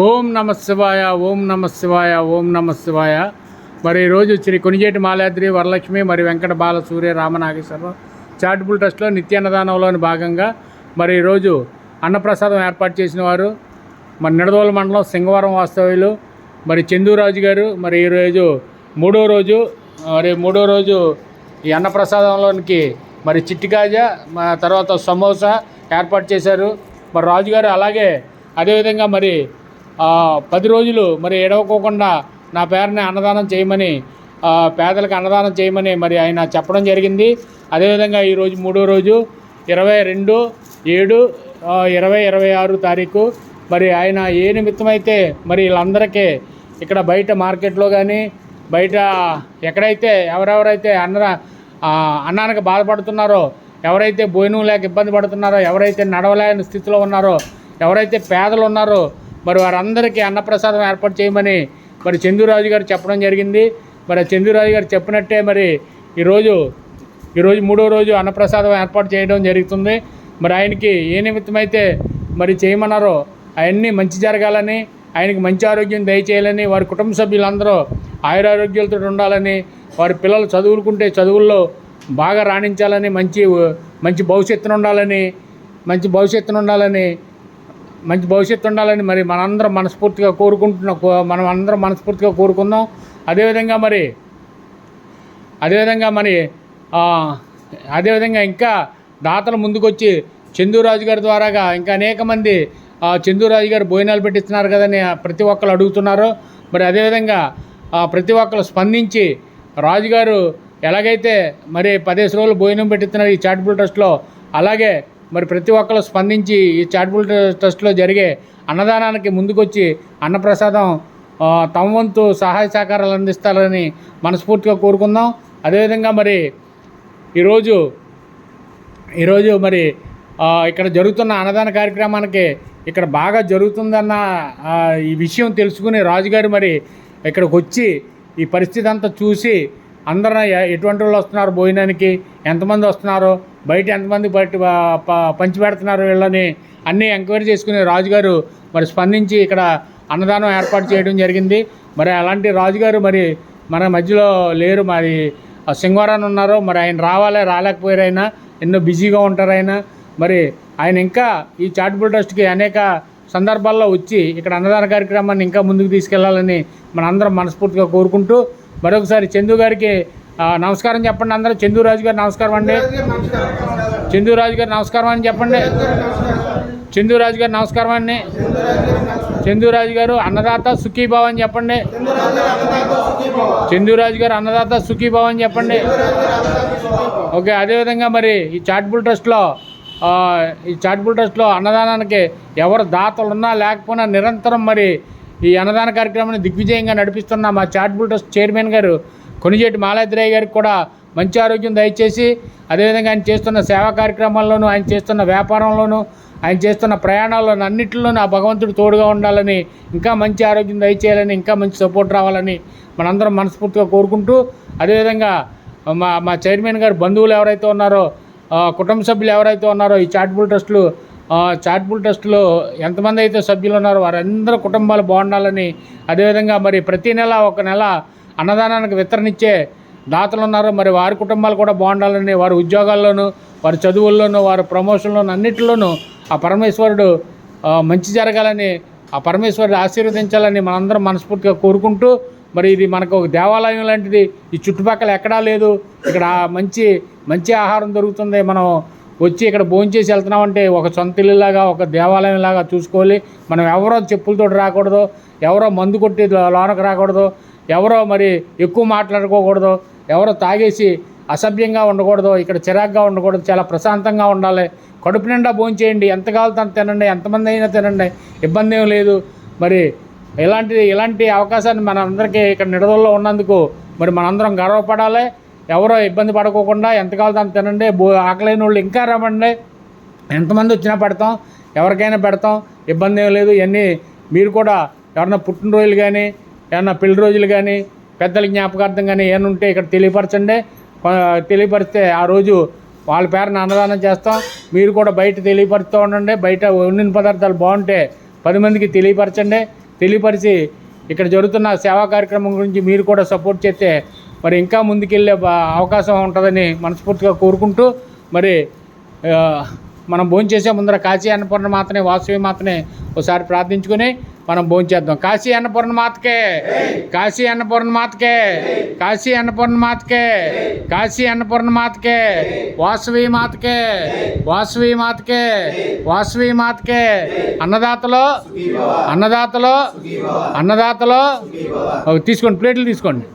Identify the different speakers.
Speaker 1: ఓం నమ శివాయ, ఓం నమ శివాయ, ఓం నమ శివాయ. మరి ఈరోజు శ్రీ కొనిజేటి మాలాద్రి వరలక్ష్మి మరి వెంకట బాల సూర్య రామనాగేశ్వరరావు చారిటబుల్ ట్రస్ట్లో నిత్యాన్నదానంలోని భాగంగా మరి ఈరోజు అన్నప్రసాదం ఏర్పాటు చేసిన వారు మరి నిడదవోలు మండలం సింగవరం వాస్తవ్యులు మరి చందూరాజు గారు. మరి ఈరోజు మూడో రోజు ఈ అన్నప్రసాదంలోనికి మరి చిట్టి కాజా తర్వాత సమోసా ఏర్పాటు చేశారు మరి రాజుగారు. అలాగే అదేవిధంగా మరి 10 రోజులు మరి ఎడవకోకుండా నా పేరుని అన్నదానం చేయమని, పేదలకు అన్నదానం చేయమని మరి ఆయన చెప్పడం జరిగింది. అదేవిధంగా ఈరోజు మూడో రోజు 22/7/2026 తారీఖు మరి ఆయన ఏ నిమిత్తమైతే మరి వీళ్ళందరికీ ఇక్కడ బయట మార్కెట్లో కానీ బయట ఎక్కడైతే ఎవరెవరైతే అన్నానికి బాధపడుతున్నారో, ఎవరైతే భోజనం లేక ఇబ్బంది పడుతున్నారో, ఎవరైతే నడవలేని స్థితిలో ఉన్నారో, ఎవరైతే పేదలు ఉన్నారో మరి వారందరికీ అన్నప్రసాదం ఏర్పాటు చేయమని మరి చందూరాజు గారు చెప్పడం జరిగింది. మరి చందూరాజు గారు చెప్పినట్టే మరి ఈరోజు మూడో రోజు అన్నప్రసాదం ఏర్పాటు చేయడం జరుగుతుంది. మరి ఆయనకి ఏ నిమిత్తమైతే మరి చేయమన్నారో అవన్నీ మంచి జరగాలని, ఆయనకి మంచి ఆరోగ్యం దయచేయాలని, వారి కుటుంబ సభ్యులందరూ ఆయురారోగ్యాలతో ఉండాలని, వారి పిల్లలు చదువుకుంటే చదువుల్లో బాగా రాణించాలని, మంచి భవిష్యత్తును ఉండాలని మరి మనందరం మనస్ఫూర్తిగా కోరుకుందాం. అదేవిధంగా ఇంకా దాతలు ముందుకొచ్చి చందూరాజు గారి ద్వారాగా ఇంకా అనేక మంది చందూరాజు గారు భోజనాలు పెట్టిస్తున్నారు కదని ప్రతి ఒక్కరు అడుగుతున్నారు. మరి అదేవిధంగా ప్రతి ఒక్కరు స్పందించి రాజుగారు ఎలాగైతే మరి 10 రోజులు భోజనం పెట్టిస్తున్నారు ఈ చారిటబుల్ ట్రస్ట్లో, అలాగే మరి ప్రతి ఒక్కరు స్పందించి ఈ చారిటబుల్ ట్రస్ట్లో జరిగే అన్నదానానికి ముందుకొచ్చి అన్నప్రసాదం తమ వంతు సహాయ సహకారాలు అందిస్తారని మనస్ఫూర్తిగా కోరుకుందాం. అదేవిధంగా మరి ఈరోజు మరి ఇక్కడ జరుగుతున్న అన్నదాన కార్యక్రమానికి ఇక్కడ బాగా జరుగుతుందన్న ఈ విషయం తెలుసుకుని రాజుగారు మరి ఇక్కడికి వచ్చి ఈ పరిస్థితి అంతా చూసి అందరూ ఎటువంటి వాళ్ళు వస్తున్నారు, భోజనానికి ఎంతమంది వస్తున్నారో, బయట ఎంతమంది పంచి పెడుతున్నారు వీళ్ళని అన్నీ ఎంక్వైరీ చేసుకుని రాజుగారు మరి స్పందించి ఇక్కడ అన్నదానం ఏర్పాటు చేయడం జరిగింది. మరి అలాంటి రాజుగారు మరి మన మధ్యలో లేరు, మరి సింగవరాన్ని ఉన్నారు. మరి ఆయన రాలేకపోయారు, ఆయన ఎన్నో బిజీగా ఉంటారు ఆయన. మరి ఆయన ఇంకా ఈ చారిటబుల్ ట్రస్ట్కి అనేక సందర్భాల్లో వచ్చి ఇక్కడ అన్నదాన కార్యక్రమాన్ని ఇంకా ముందుకు తీసుకెళ్లాలని మనందరం మనస్ఫూర్తిగా కోరుకుంటూ మరొకసారి చందు గారికి నమస్కారం చెప్పండి. అందరూ చందూరాజు గారు నమస్కారం అండి. చందూరాజు గారు నమస్కారం అని చెప్పండి. చందూరాజు గారు నమస్కారం అండి. చందూరాజు గారు అన్నదాత సుఖీభావ అని చెప్పండి. చందూరాజు గారు అన్నదాత సుఖీభావ అని చెప్పండి. ఓకే. అదేవిధంగా మరి ఈ చారిటబుల్ ట్రస్ట్లో అన్నదానానికి ఎవరు దాతలు ఉన్నా లేకపోయినా నిరంతరం మరి ఈ అన్నదాన కార్యక్రమాన్ని దిగ్విజయంగా నడిపిస్తున్న మా చారిటబుల్ ట్రస్ట్ చైర్మన్ గారు కొనిజేటి మాలాద్రయ్య గారికి కూడా మంచి ఆరోగ్యం దయచేసి, అదేవిధంగా ఆయన చేస్తున్న సేవా కార్యక్రమాల్లోనూ, ఆయన చేస్తున్న వ్యాపారంలోనూ, ఆయన చేస్తున్న ప్రయాణాల్లోనూ అన్నింటిలోనూ ఆ భగవంతుడు తోడుగా ఉండాలని, ఇంకా మంచి ఆరోగ్యం దయచేయాలని, ఇంకా మంచి సపోర్ట్ రావాలని మనందరం మనస్ఫూర్తిగా కోరుకుంటూ, అదేవిధంగా మా చైర్మన్ గారు బంధువులు ఎవరైతే ఉన్నారో, కుటుంబ సభ్యులు ఎవరైతే ఉన్నారో ఈ చారిటబుల్ ట్రస్ట్లో ఎంతమంది అయితే సభ్యులు ఉన్నారో వారందరూ కుటుంబాలు బాగుండాలని, అదేవిధంగా మరి ప్రతి నెల ఒక నెల అన్నదానానికి వితరణిచ్చే దాతలు ఉన్నారు, మరి వారి కుటుంబాలు కూడా బాగుండాలని, వారి ఉద్యోగాల్లోనూ, వారి చదువుల్లోనూ, వారి ప్రమోషన్లోనూ అన్నింటిలోనూ ఆ పరమేశ్వరుడు మంచి జరగాలని, ఆ పరమేశ్వరుడు ఆశీర్వదించాలని మనందరం మనస్ఫూర్తిగా కోరుకుంటూ, మరి ఇది మనకు ఒక దేవాలయం లాంటిది. ఈ చుట్టుపక్కల ఎక్కడా లేదు. ఇక్కడ మంచి ఆహారం దొరుకుతుంది. మనం వచ్చి ఇక్కడ భోంచేసి వెళ్తున్నామంటే ఒక సొంత ఇల్లులాగా, ఒక దేవాలయంలాగా చూసుకోవాలి. మనం ఎవరో చెప్పులతో రాకూడదు, ఎవరో మందు కొట్టి లోనకు రాకూడదు, ఎవరో మరి ఎక్కువ మాట్లాడుకోకూడదు, ఎవరో తాగేసి అసభ్యంగా ఉండకూడదు, ఇక్కడ చిరాగ్గా ఉండకూడదు, చాలా ప్రశాంతంగా ఉండాలి. కడుపు నిండా భోంచేయండి, ఎంత కావాలో అంత తినండి, ఎంతమంది అయినా తినండి, ఇబ్బంది ఏం లేదు. మరి ఇలాంటి అవకాశాన్ని మనందరికీ ఇక్కడ నిడదవోలులో ఉన్నందుకు మరి మనందరం గర్వపడాలి. ఎవరో ఇబ్బంది పడుకోకుండా ఎంత కావాలో అంత తినండి. ఆకలైన వాళ్ళు ఇంకా రమ్మండి, ఎంతమంది వచ్చినా పెడతాం, ఎవరికైనా పెడతాం, ఇబ్బంది ఏం లేదు. ఇవన్నీ మీరు కూడా ఎవరన్నా పుట్టినరోజులు కానీ, ఏమన్నా పెళ్లి రోజులు కానీ, పెద్దల జ్ఞాపకార్థం కానీ ఏమైనా ఉంటే ఇక్కడ తెలియపరిస్తే ఆ రోజు వాళ్ళ పేరున అన్నదానం చేస్తాం. మీరు కూడా బయట తెలియపరుస్తూ ఉండండి. బయట వండిన పదార్థాలు బాగుంటే 10 మందికి తెలియపరచండి. తెలియపరిచి ఇక్కడ జరుగుతున్న సేవా కార్యక్రమం గురించి మీరు కూడా సపోర్ట్ చేస్తే మరి ఇంకా ముందుకెళ్ళే అవకాశం ఉంటుందని మనస్ఫూర్తిగా కోరుకుంటూ మరి మనం భోంచేసే ముందర కాశీ అన్నపూర్ణ మాతనే వాసవి మాతనే ఒకసారి ప్రార్థించుకొని మనం భోంచేద్దాం. కాశీ అన్నపూర్ణ మాతకే, కాశీ అన్నపూర్ణ మాతకే, కాశీ అన్నపూర్ణ మాతకే, కాశీ అన్నపూర్ణ మాతకే, వాసవి మాతకే, వాసవి మాతకే, వాసవి మాతకే. అన్నదాతలో అన్నదాతలో అన్నదాతలో తీసుకోండి, ప్లేట్లు తీసుకోండి.